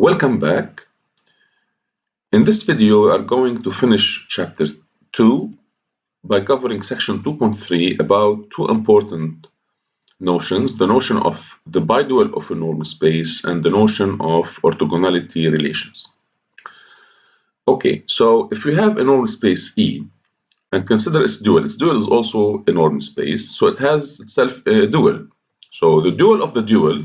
Welcome back. In this video, we are going to finish chapter 2 by covering section 2.3 about two important notions, the notion of the bidual of a normal space and the notion of orthogonality relations. Okay, so if we have a normal space E and consider its dual is also a normal space, so it has itself a dual. So the dual of the dual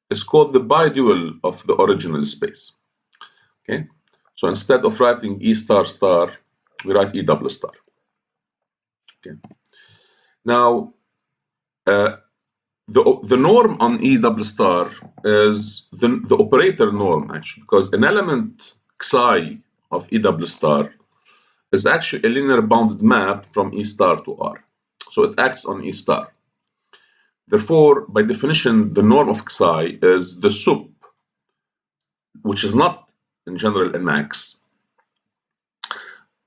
is called the bidual of the original space. Okay, so instead of writing E star star, we write E double star. Okay, now the norm on E double star is the operator norm actually, because an element xi of E double star is actually a linear bounded map from E star to R. So it acts on E star. Therefore, by definition, the norm of xi is the sup, which is not in general a max,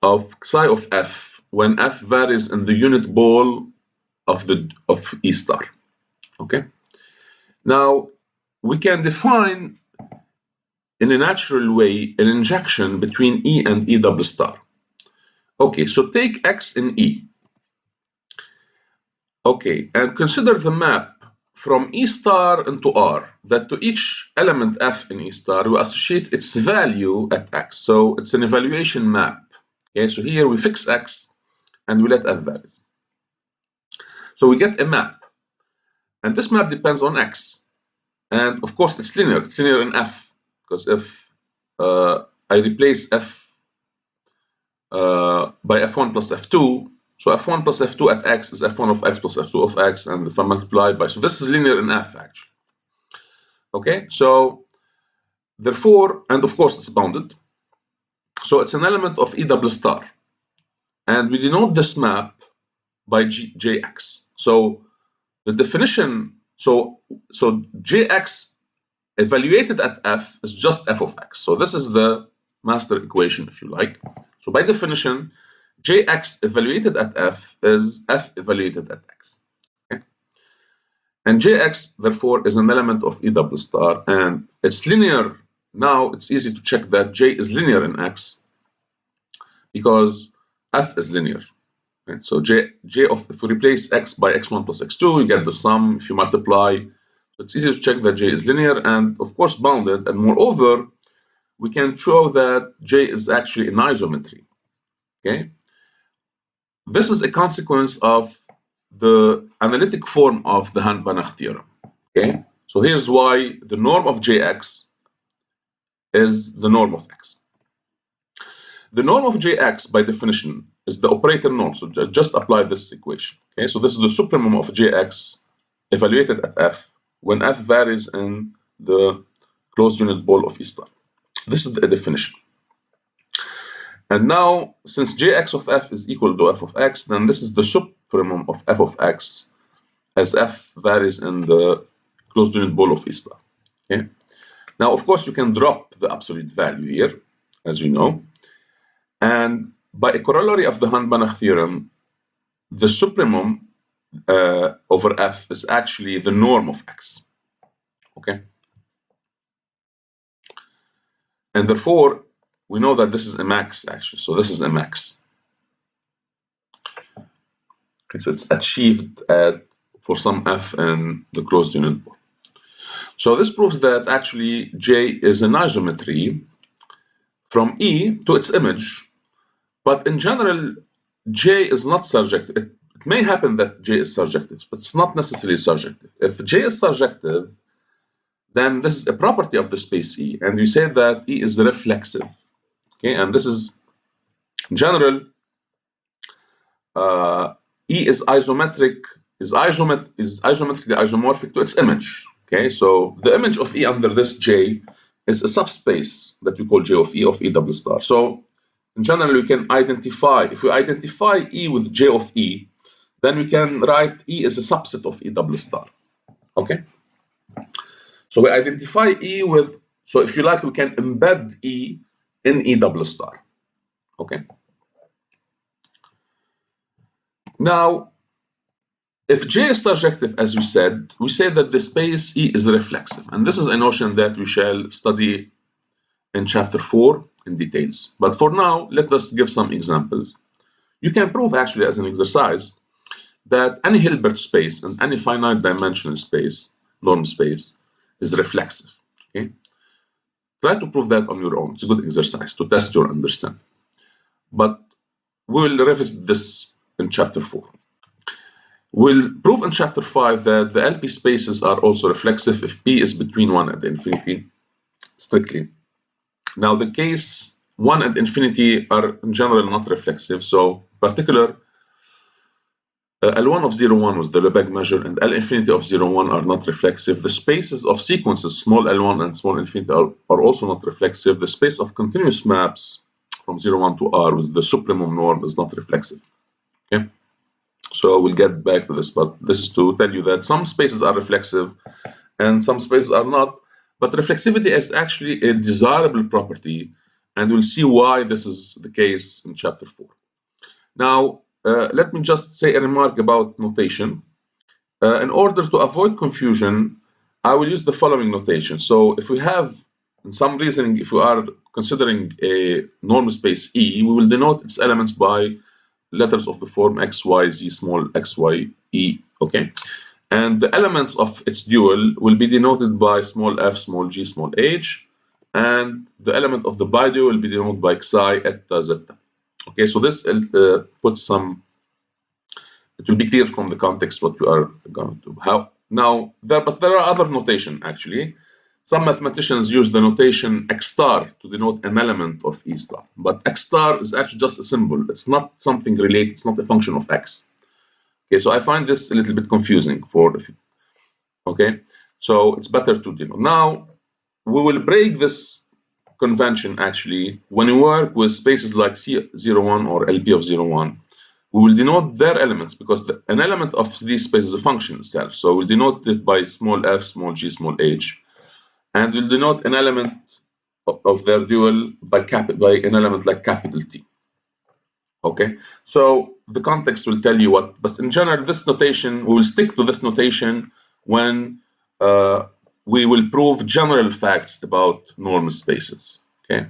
of xi of f when f varies in the unit ball of E star. Okay. Now we can define in a natural way an injection between E and E double star. Okay, so take x in E. Okay, and consider the map from E star into R, that to each element f in E star, we associate its value at x. So it's an evaluation map. Okay, so here we fix x and we let f vary. So we get a map. And this map depends on x. And of course, it's linear. It's linear in f, because if I replace f by f1 plus f2, so f1 plus f2 at x is f1 of x plus f2 of x, and if I multiply by, so this is linear in f actually. Okay, so therefore, and of course it's bounded, so it's an element of E double star, and we denote this map by jx. So the definition, so jx evaluated at f is just f of x. So this is the master equation, if you like. So by definition, jx evaluated at f is f evaluated at x. Okay? And jx, therefore, is an element of E double star, and it's linear. Now it's easy to check that j is linear in x because f is linear. Right? So j of, if we replace x by x1 plus x2, you get the sum. If you multiply, it's easy to check that j is linear and of course bounded. And moreover, we can show that j is actually an isometry. Okay, this is a consequence of the analytic form of the Hahn-Banach theorem. Okay, so here's why the norm of jx is the norm of x. The norm of jx, by definition, is the operator norm. So just apply this equation. Okay, so this is the supremum of jx evaluated at f when f varies in the closed unit ball of E star. This is the definition. And now, since jx of f is equal to f of x, then this is the supremum of f of x as f varies in the closed unit ball of E star. Okay. Now, of course, you can drop the absolute value here, as you know. And by a corollary of the Hahn-Banach theorem, the supremum over f is actually the norm of x. Okay. And therefore, we know that this is a max actually. So this is a max. Okay, so it's achieved for some f in the closed unit ball. So this proves that actually j is an isometry from E to its image, but in general, j is not surjective. It may happen that j is surjective, but it's not necessarily surjective. If j is surjective, then this is a property of the space E, and you say that E is reflexive. Okay, and this is in general, E is isometric, is isometrically isomorphic to its image. Okay, so the image of E under this J is a subspace that we call J of E double star. So in general, we can identify, if we identify E with J of E, then we can write E as a subset of E double star. Okay, so we identify E with, so if you like, we can embed E in E double star. Okay. Now, If J is surjective, as we said, we say that the space E is reflexive. And this is a notion that we shall study in chapter 4 in details. But for now, let us give some examples. You can prove actually as an exercise that any Hilbert space and any finite dimensional space, norm space, is reflexive. Okay? Try to prove that on your own. It's a good exercise to test your understanding. But we will revisit this in chapter 4. We'll prove in chapter 5 that the LP spaces are also reflexive if P is between 1 and infinity, strictly. Now, the case 1 and infinity are in general not reflexive. So, particular, L1 of 0, 1 was the Lebesgue measure, and L infinity of 0, 1 are not reflexive. The spaces of sequences, small L1 and small infinity, are also not reflexive. The space of continuous maps from 0, 1 to R with the supremum norm is not reflexive. Okay? So we'll get back to this, but this is to tell you that some spaces are reflexive and some spaces are not. But reflexivity is actually a desirable property, and we'll see why this is the case in chapter 4. Now, let me just say a remark about notation. In order to avoid confusion, I will use the following notation. So if we have, in some reasoning, if we are considering a normal space E, we will denote its elements by letters of the form x, y, z, small x, y, e, okay? And the elements of its dual will be denoted by small f, small g, small h, and the element of the bidual will be denoted by xi, eta, zeta. Okay, so this puts some, it will be clear from the context what we are going to do. Now, but there are other notation actually. Some mathematicians use the notation x star to denote an element of E star, but x star is actually just a symbol. It's not something related, it's not a function of x. Okay, so I find this a little bit confusing okay, so it's better to denote. Now, we will break this convention actually when we work with spaces like C01 or LP of 01. We will denote their elements because an element of these spaces is a function itself. So we'll denote it by small f, small g, small h. And we'll denote an element of their dual by an element like capital T. Okay, so the context will tell you what, but in general, this notation, we will stick to this notation when we will prove general facts about normal spaces. Okay.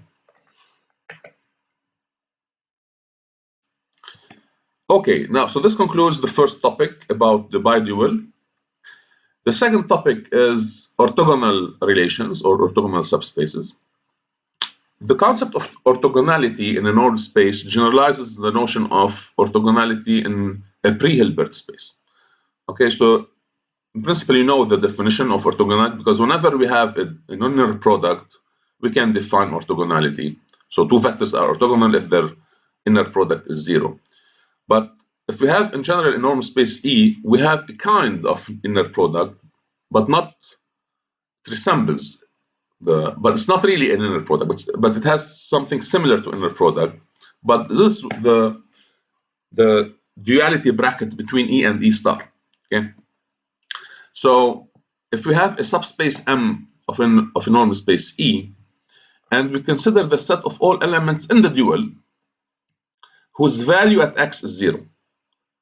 Okay, now, so this concludes the first topic about the bidual. The second topic is orthogonal relations or orthogonal subspaces. The concept of orthogonality in an ordered space generalizes the notion of orthogonality in a pre-Hilbert space. Okay, so in principle, you know the definition of orthogonality because whenever we have an inner product, we can define orthogonality. So two vectors are orthogonal if their inner product is 0. But if we have in general a normal space E, we have a kind of inner product, but not, it resembles but it's not really an inner product, but it has something similar to inner product. But this is the duality bracket between E and E star. Okay. So if we have a subspace M of a normal space E, and we consider the set of all elements in the dual whose value at x is 0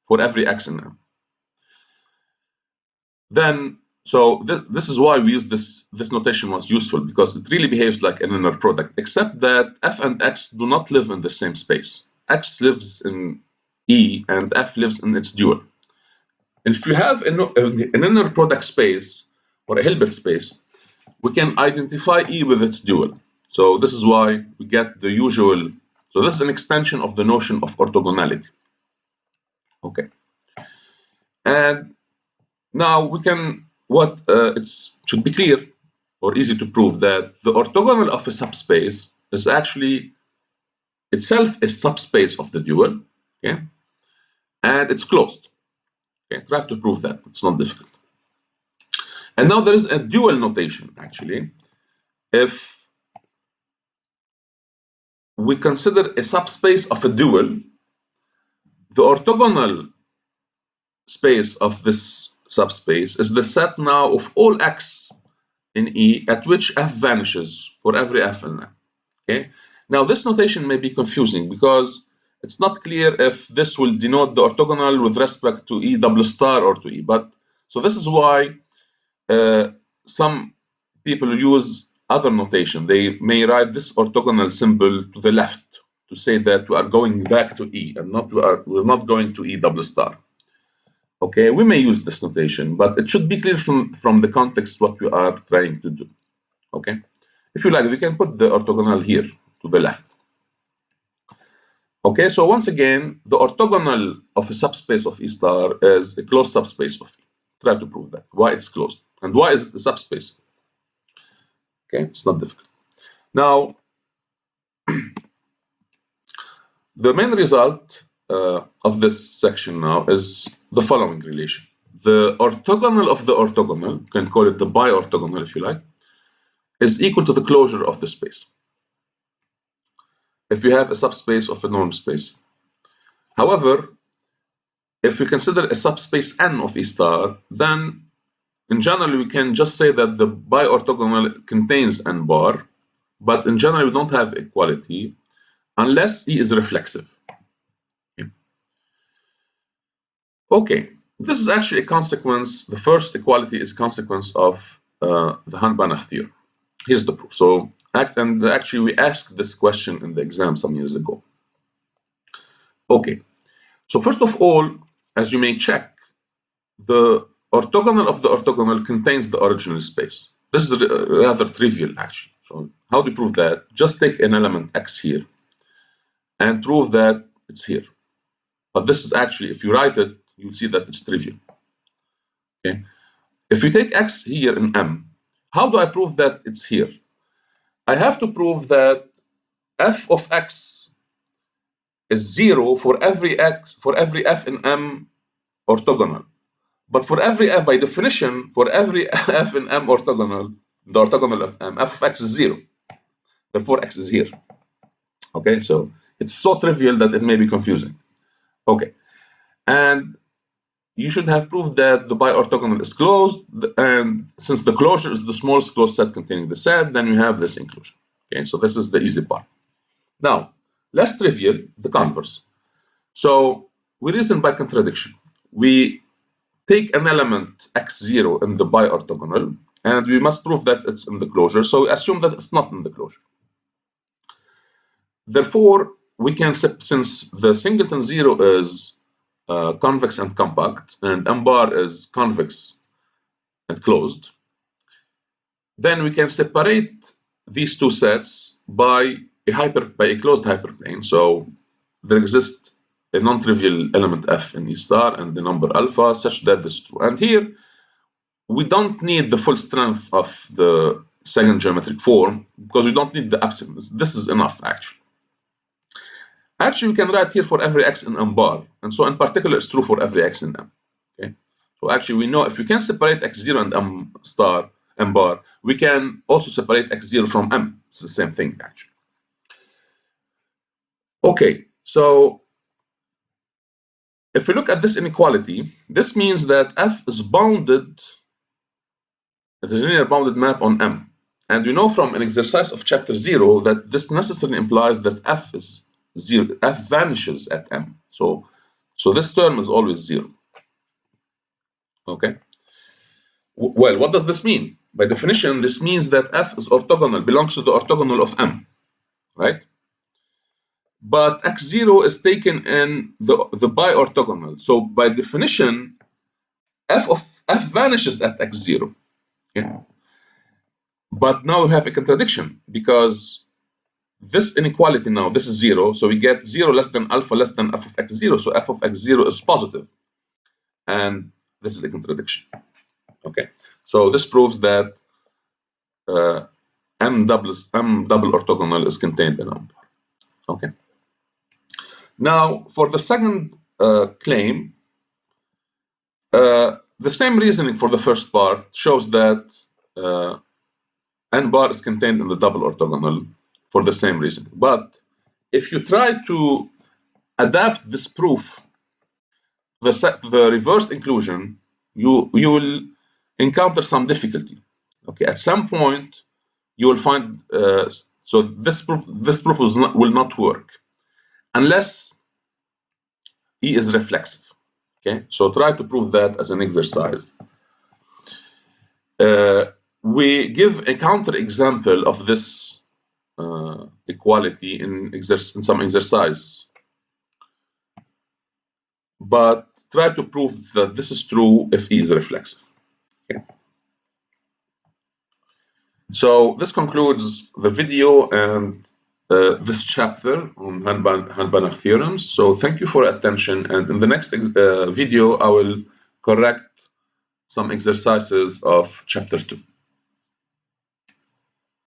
for every x in M, then so this is why we use this notation was useful because it really behaves like an inner product, except that f and x do not live in the same space. X lives in E and f lives in its dual. And if you have an inner product space or a Hilbert space, we can identify E with its dual. So this is why we get the usual. So this is an extension of the notion of orthogonality. Okay. And now we can, it should be clear or easy to prove that the orthogonal of a subspace is actually itself a subspace of the dual, okay? And it's closed. Okay, try to prove that, it's not difficult. And now there is a dual notation actually. If we consider a subspace of a dual, the orthogonal space of this subspace is the set now of all x in E at which f vanishes for every f in M. Okay. Now this notation may be confusing because it's not clear if this will denote the orthogonal with respect to E double star or to E. But so this is why some people use other notation. They may write this orthogonal symbol to the left to say that we are going back to E and we're not going to E double star. Okay, we may use this notation, but it should be clear from the context what we are trying to do. Okay, if you like, we can put the orthogonal here to the left. Okay, so once again, the orthogonal of a subspace of E star is a closed subspace of E. Try to prove that, why it's closed, and why is it a subspace? Okay, it's not difficult. Now, the main result of this section now is the following relation. The orthogonal of the orthogonal, you can call it the bi-orthogonal if you like, is equal to the closure of the space. If we have a subspace of a norm space. However, if we consider a subspace n of E star, then in general we can just say that the bi-orthogonal contains n bar, but in general we don't have equality unless E is reflexive. Okay, this is actually a consequence. The first equality is a consequence of the Hahn-Banach theorem. Here's the proof. So, actually, we asked this question in the exam some years ago. Okay, so first of all, as you may check, the orthogonal of the orthogonal contains the original space. This is rather trivial, actually. So, how do you prove that? Just take an element x here and prove that it's here. But this is actually, if you write it, you'll see that it's trivial. Okay. If you take x here in M, how do I prove that it's here? I have to prove that f of x is 0 for every f in M orthogonal. But for every f, by definition, for every f in M orthogonal, the orthogonal of M, f of x is 0. Therefore, x is here. Okay, so it's so trivial that it may be confusing. Okay, and you should have proved that the bi-orthogonal is closed, and since the closure is the smallest closed set containing the set, then you have this inclusion. Okay, so this is the easy part. Now, less trivial, the converse. So we reason by contradiction. We take an element x0 in the bi-orthogonal, and we must prove that it's in the closure. So we assume that it's not in the closure. Therefore, we can, since the singleton 0 is convex and compact, and M bar is convex and closed, then we can separate these two sets by a closed hyperplane. So there exists a non-trivial element f in E star and the number alpha such that this is true. And here we don't need the full strength of the second geometric form because we don't need the epsilon. This is enough actually. Actually, we can write here for every x in M bar, and so in particular it's true for every x in M. Okay, so actually we know if we can separate x0 and M bar, we can also separate x0 from M. It's the same thing actually. Okay, so if we look at this inequality, this means that f is bounded. It is a linear bounded map on M, and we know from an exercise of chapter 0 that this necessarily implies that f is 0, f vanishes at M. So this term is always 0. Okay. Well, what does this mean? By definition, this means that f is orthogonal, belongs to the orthogonal of M, right? But x0 is taken in the bi-orthogonal. So by definition, f vanishes at x0. Okay. But now we have a contradiction because this inequality now, this is 0, so we get 0 less than alpha less than f of x0, so f of x0 is positive. And this is a contradiction. Okay, so this proves that M double orthogonal is contained in M bar. Okay. Now, for the second claim, the same reasoning for the first part shows that N bar is contained in the double orthogonal for the same reason. But if you try to adapt this proof, the reverse inclusion, you will encounter some difficulty. Okay, at some point you will find so this proof will not work unless E is reflexive. Okay, so try to prove that as an exercise. We give a counterexample of this equality in some exercise, but try to prove that this is true if E is reflexive. Okay. So this concludes the video and this chapter on Hahn-Banach theorems. So thank you for attention, and in the next video I will correct some exercises of chapter 2.